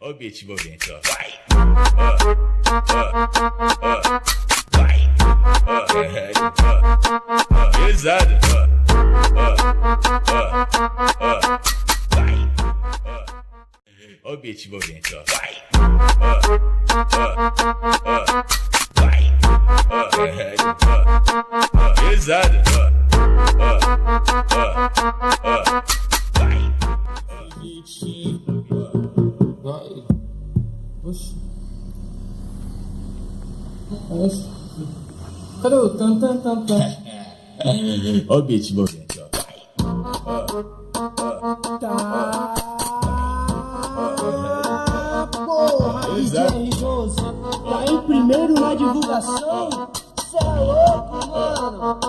Ó o beat envolvente, ó. Vai! Vai! Pesado, vai! Ó o beat envolvente, ó. Vai! Vai! Pesado, vai! Vai. Oxi. Cadê o tan tan tan tan? Ó o beat envolvente, ó. Porra, DJ R12, tá em primeiro na divulgação? Cê é louco, mano.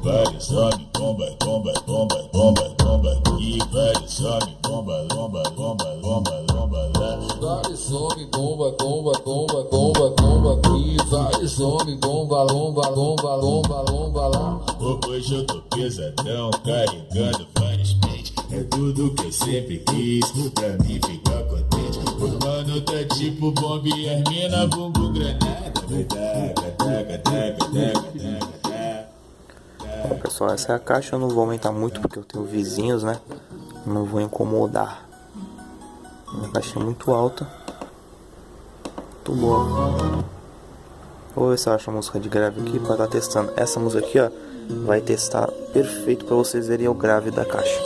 Vários homens, bomba, bomba, bomba, bomba, bomba aqui. Vários homens, bomba, bomba, bomba, bomba, bomba lá. Vários homens, bomba, bomba, bomba, bomba, bomba aqui. Vários homens, bomba, lomba, lomba, lomba, lomba lá. Hoje eu tô pesadão, carregando vários pentes. É tudo que eu sempre quis, pra mim ficar contente. O mano tá tipo bomba e as mina bumbum granada. Vai taca, taca, taca, taca, taca, taca. Bom, pessoal, essa é a caixa. Eu não vou aumentar muito porque eu tenho vizinhos, né? Não vou incomodar. Minha caixa é muito alta. Muito boa. Vou ver se eu acho a música de grave aqui pra estar testando. Essa música aqui, ó, vai testar perfeito pra vocês verem o grave da caixa.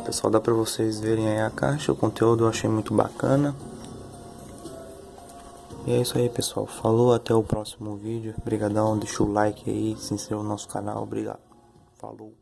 Pessoal, dá pra vocês verem aí a caixa, o conteúdo eu achei muito bacana. E é isso aí, pessoal. Falou, até o próximo vídeo. Obrigadão, deixa o like aí, se inscreva no nosso canal. Obrigado. Falou.